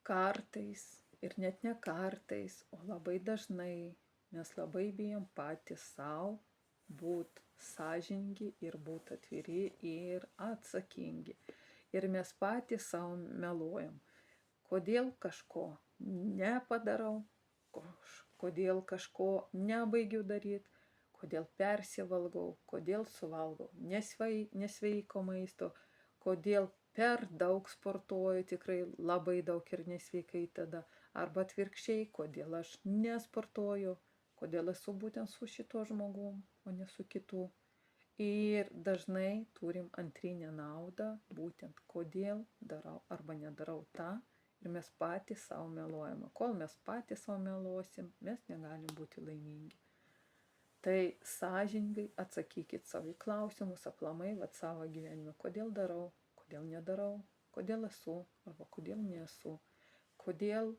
kartais ir net ne kartais, o labai dažnai mes labai bijom patys savo būt sąžiningi ir būt atviri ir atsakingi. Ir mes patys savo meluojam. Kodėl kažko nepadarau, kodėl kažko nebaigiu daryti, kodėl persivalgau, kodėl suvalgau nesveiko maisto, kodėl per daug sportuoju, tikrai labai daug ir nesveikai tada, arba atvirkščiai, kodėl aš nesportuoju, kodėl esu būtent su šituo žmogum, o ne su kitu. Ir dažnai turim antrinę naudą, būtent kodėl darau arba nedarau tą, ir mes patys savo meluojame. Kol mes patys savo meluosim, mes negalim būti laimingi. Tai sąžiningai atsakykit savo į klausimus aplamai, savo gyvenime, kodėl darau, kodėl nedarau, kodėl esu arba kodėl nesu, kodėl.